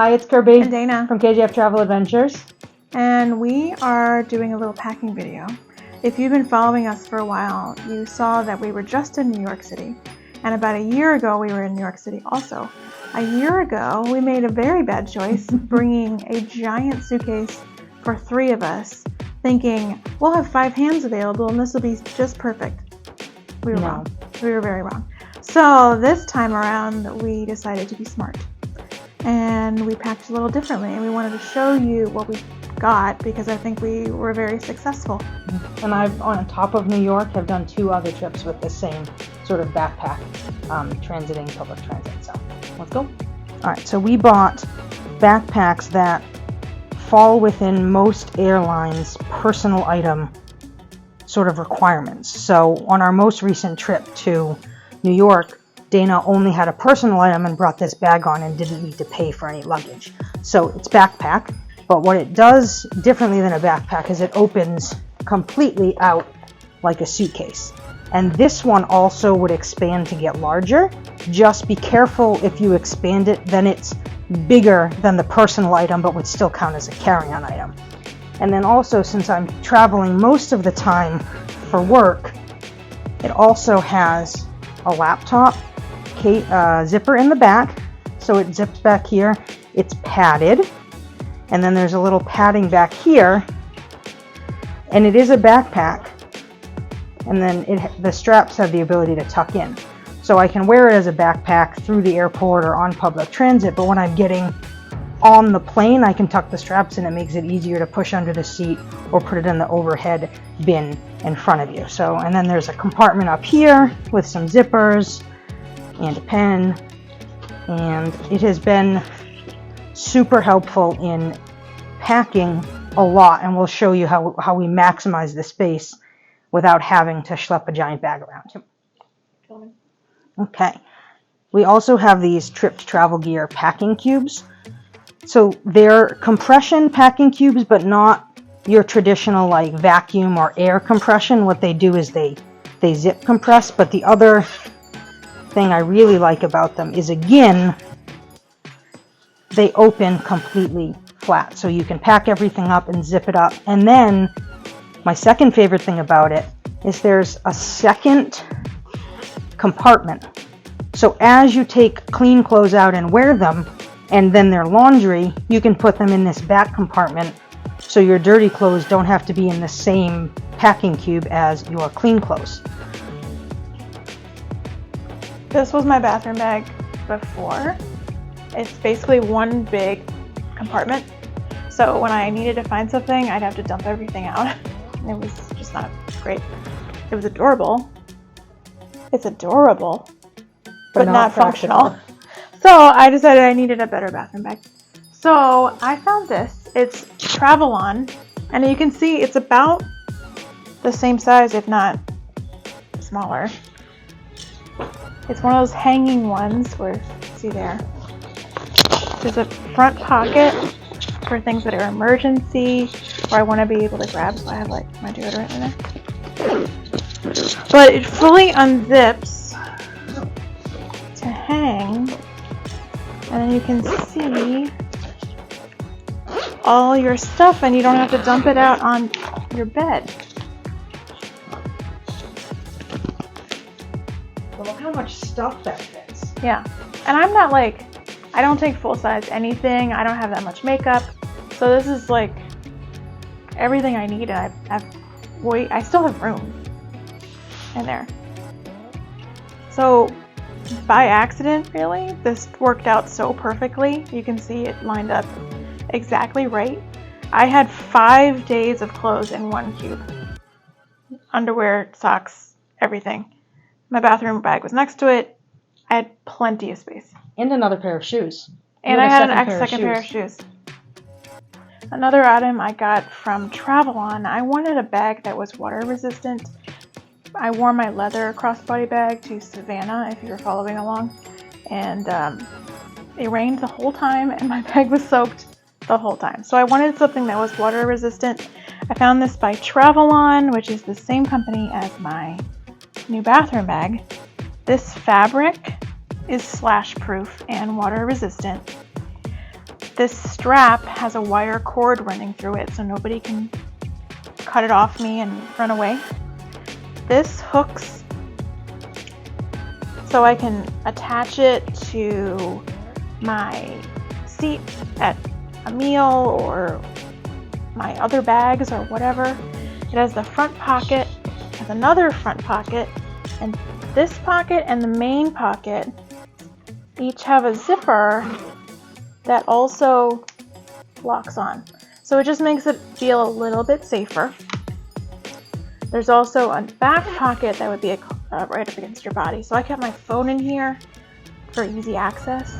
Hi, it's Kirby and Dana from KJF-TravelAdventures. And we are doing a little packing video. If you've been following us for a while, you saw that we were just in New York City. And about a year ago, we were in New York City also. A year ago, we made a very bad choice, bringing a giant suitcase for 3 of us, thinking we'll have 5 hands available and this will be just perfect. We were wrong. We were very wrong. So this time around, we decided to be smart. And we packed a little differently, and we wanted to show you what we got because I think we were very successful. And I've, on top of New York, have done 2 other trips with the same sort of backpack, transiting public transit. So let's go. All right, so we bought backpacks that fall within most airlines' personal item sort of requirements. So on our most recent trip to New York, Dana only had a personal item and brought this bag on and didn't need to pay for any luggage. So it's backpack, but what it does differently than a backpack is it opens completely out like a suitcase. And this one also would expand to get larger. Just be careful if you expand it, then it's bigger than the personal item, but would still count as a carry-on item. And then also, since I'm traveling most of the time for work, it also has a laptop, zipper in the back, so it zips back here. It's padded, and then there's a little padding back here, and it is a backpack, and then the straps have the ability to tuck in. So I can wear it as a backpack through the airport or on public transit, but when I'm getting on the plane, I can tuck the straps in. It makes it easier to push under the seat or put it in the overhead bin in front of you. So, and then there's a compartment up here with some zippers and a pen, and it has been super helpful in packing a lot, and we'll show you how we maximize the space without having to schlep a giant bag around. Okay, we also have these Tripped Travel Gear packing cubes. So they're compression packing cubes, but not your traditional like vacuum or air compression. What they do is they zip compress, but the other thing I really like about them is, again, they open completely flat, so you can pack everything up and zip it up. And then my second favorite thing about it is there's a second compartment. So as you take clean clothes out and wear them, and then their laundry, you can put them in this back compartment, so your dirty clothes don't have to be in the same packing cube as your clean clothes. This was my bathroom bag before. It's basically one big compartment. So when I needed to find something, I'd have to dump everything out. And it was just not great. It was adorable. It's adorable, but not functional. So I decided I needed a better bathroom bag. So I found this. It's Travel-On, and you can see it's about the same size, if not smaller. It's one of those hanging ones where, see there, there's a front pocket for things that are emergency, or I want to be able to grab, so I have like my deodorant in there. But it fully unzips to hang, and then you can see all your stuff, and you don't have to dump it out on your bed. Look how much stuff that fits. Yeah, and I'm not like, I don't take full size anything. I don't have that much makeup, so this is like everything I need. And I still have room in there. So by accident, really, this worked out so perfectly. You can see it lined up exactly right. I had 5 days of clothes in one cube. Underwear, socks, everything. My bathroom bag was next to it. I had plenty of space. And another pair of shoes. And I had a second pair of shoes. Another item I got from Travel-On, I wanted a bag that was water resistant. I wore my leather crossbody bag to Savannah, if you were following along. And it rained the whole time, and my bag was soaked the whole time. So I wanted something that was water resistant. I found this by Travel-On, which is the same company as my new bathroom bag. This fabric is splash proof and water resistant. this strap has a wire cord running through it, so nobody can cut it off me and run away. This hooks so I can attach it to my seat at a meal or my other bags or whatever. It has the front pocket, has another front pocket, and this pocket and the main pocket each have a zipper that also locks on. So it just makes it feel a little bit safer. There's also a back pocket that would be right up against your body. So I kept my phone in here for easy access.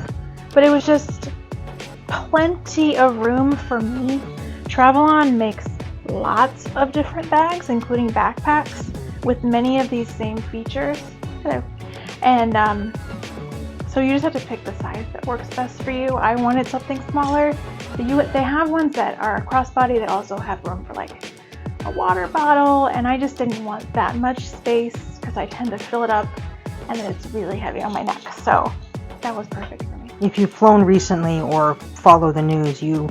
But it was just plenty of room for me. TravelOn makes lots of different bags, including backpacks, with many of these same features. Hello. And so you just have to pick the size that works best for you. I wanted something smaller. They have ones that are crossbody that also have room for like a water bottle, and I just didn't want that much space because I tend to fill it up and then it's really heavy on my neck. So that was perfect for me. If you've flown recently or follow the news, you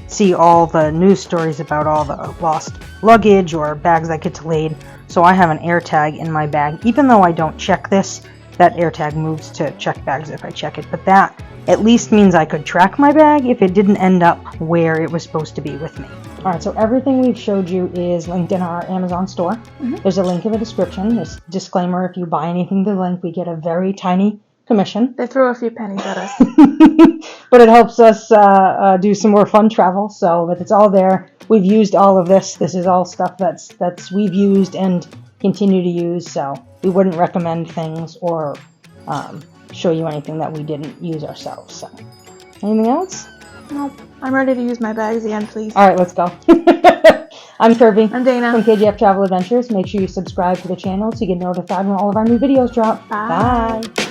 see all the news stories about all the lost luggage or bags that get delayed. So I have an AirTag in my bag. Even though I don't check this, that AirTag moves to check bags if I check it. But that at least means I could track my bag if it didn't end up where it was supposed to be with me. Alright, so everything we've showed you is linked in our Amazon store. Mm-hmm. There's a link in the description. This disclaimer, if you buy anything to the link, we get a very tiny commission. They throw a few pennies at us. But it helps us do some more fun travel, so but it's all there. We've used all of this. This is all stuff that's we've used and continue to use, so we wouldn't recommend things or show you anything that we didn't use ourselves. So, anything else? Nope. I'm ready to use my bags again, please. All right, let's go. I'm Kirby. I'm Dana. From KJF-TravelAdventures. Make sure you subscribe to the channel so you get notified when all of our new videos drop. Bye. Bye.